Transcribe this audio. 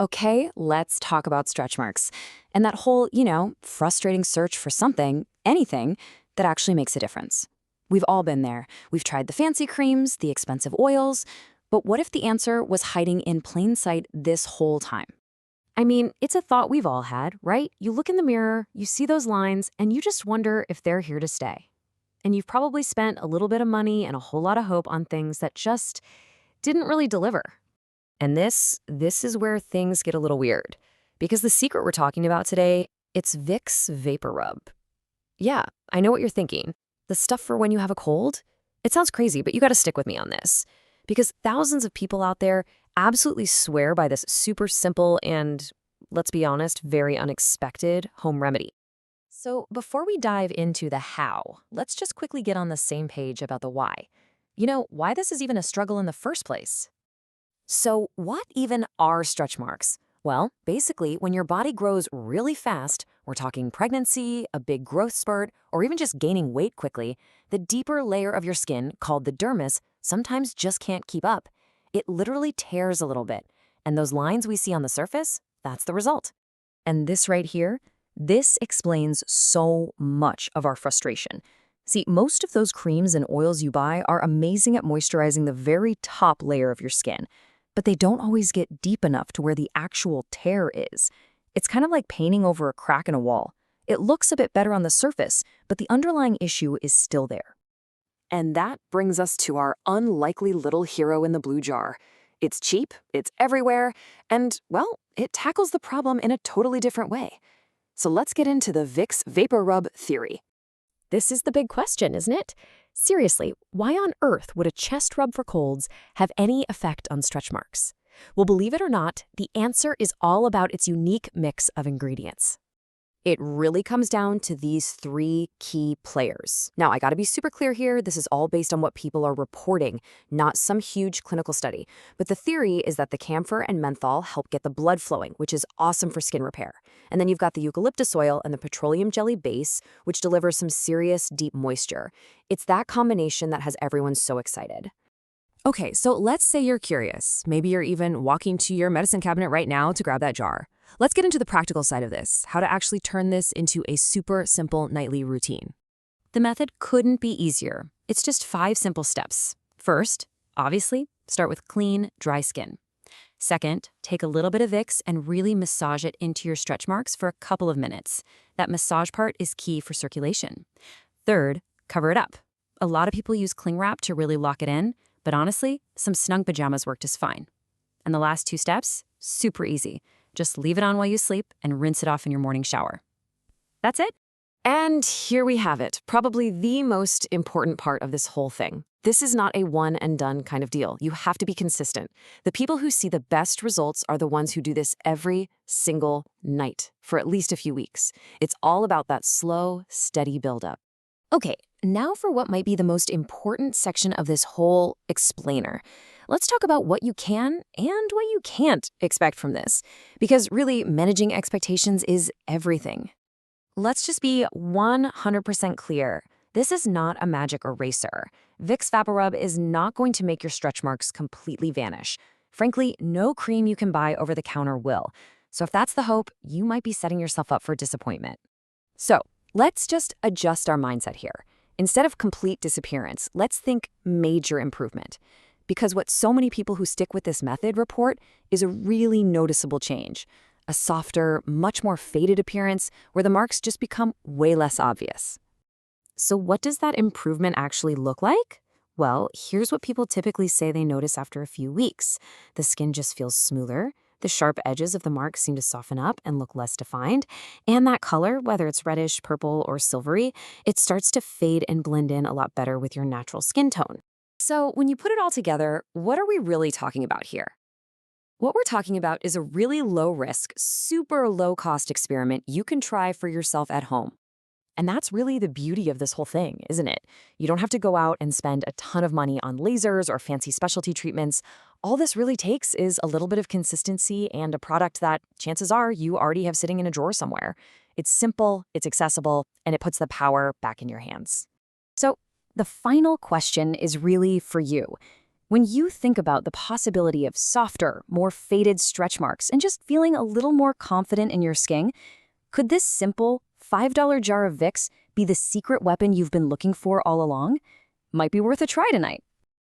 Okay, let's talk about stretch marks. And that whole, frustrating search for something, anything, that actually makes a difference. We've all been there. We've tried the fancy creams, the expensive oils, but what if the answer was hiding in plain sight this whole time? I mean, it's a thought we've all had, right? You look in the mirror, you see those lines, and you just wonder if they're here to stay. And you've probably spent a little bit of money and a whole lot of hope on things that just didn't really deliver. And this is where things get a little weird. Because the secret we're talking about today, it's Vicks VapoRub. Yeah, I know what you're thinking. The stuff for when you have a cold? It sounds crazy, but you gotta stick with me on this. Because thousands of people out there absolutely swear by this super simple and, let's be honest, very unexpected home remedy. So before we dive into the how, let's just quickly get on the same page about the why. Why this is even a struggle in the first place. So what even are stretch marks? Well, basically, when your body grows really fast, we're talking pregnancy, a big growth spurt, or even just gaining weight quickly, the deeper layer of your skin, called the dermis, sometimes just can't keep up. It literally tears a little bit. And those lines we see on the surface, that's the result. And this right here, this explains so much of our frustration. See, most of those creams and oils you buy are amazing at moisturizing the very top layer of your skin, but they don't always get deep enough to where the actual tear is. It's kind of like painting over a crack in a wall. It looks a bit better on the surface, but the underlying issue is still there. And that brings us to our unlikely little hero in the blue jar. It's cheap, it's everywhere, and, well, it tackles the problem in a totally different way. So let's get into the Vicks VapoRub theory. This is the big question, isn't it? Seriously, why on earth would a chest rub for colds have any effect on stretch marks? Well, believe it or not, the answer is all about its unique mix of ingredients. It really comes down to these three key players. Now, I gotta be super clear here, this is all based on what people are reporting, not some huge clinical study. But the theory is that the camphor and menthol help get the blood flowing, which is awesome for skin repair. And then you've got the eucalyptus oil and the petroleum jelly base, which delivers some serious deep moisture. It's that combination that has everyone so excited. Okay, so let's say you're curious. Maybe you're even walking to your medicine cabinet right now to grab that jar. Let's get into the practical side of this, how to actually turn this into a super simple nightly routine. The method couldn't be easier. It's just 5 simple steps. First, obviously, start with clean, dry skin. Second, take a little bit of Vicks and really massage it into your stretch marks for a couple of minutes. That massage part is key for circulation. Third, cover it up. A lot of people use cling wrap to really lock it in, but honestly, some snug pajamas work just fine. And the last 2 steps, super easy. Just leave it on while you sleep and rinse it off in your morning shower. That's it. And here we have it, probably the most important part of this whole thing. This is not a one and done kind of deal. You have to be consistent. The people who see the best results are the ones who do this every single night for at least a few weeks. It's all about that slow, steady buildup. Okay, now for what might be the most important section of this whole explainer. Let's talk about what you can and what you can't expect from this, because really managing expectations is everything. Let's just be 100% clear. This is not a magic eraser. Vicks VapoRub is not going to make your stretch marks completely vanish. Frankly, no cream you can buy over the counter will. So if that's the hope, you might be setting yourself up for disappointment. So let's just adjust our mindset here. Instead of complete disappearance, let's think major improvement. Because what so many people who stick with this method report is a really noticeable change. A softer, much more faded appearance where the marks just become way less obvious. So what does that improvement actually look like? Well, here's what people typically say they notice after a few weeks. The skin just feels smoother. The sharp edges of the marks seem to soften up and look less defined. And that color, whether it's reddish, purple, or silvery, it starts to fade and blend in a lot better with your natural skin tone. So when you put it all together, what are we really talking about here? What we're talking about is a really low-risk, super low-cost experiment you can try for yourself at home. And that's really the beauty of this whole thing, isn't it? You don't have to go out and spend a ton of money on lasers or fancy specialty treatments. All this really takes is a little bit of consistency and a product that, chances are, you already have sitting in a drawer somewhere. It's simple, it's accessible, and it puts the power back in your hands. So the final question is really for you. When you think about the possibility of softer, more faded stretch marks and just feeling a little more confident in your skin, could this simple $5 jar of Vicks be the secret weapon you've been looking for all along? Might be worth a try tonight.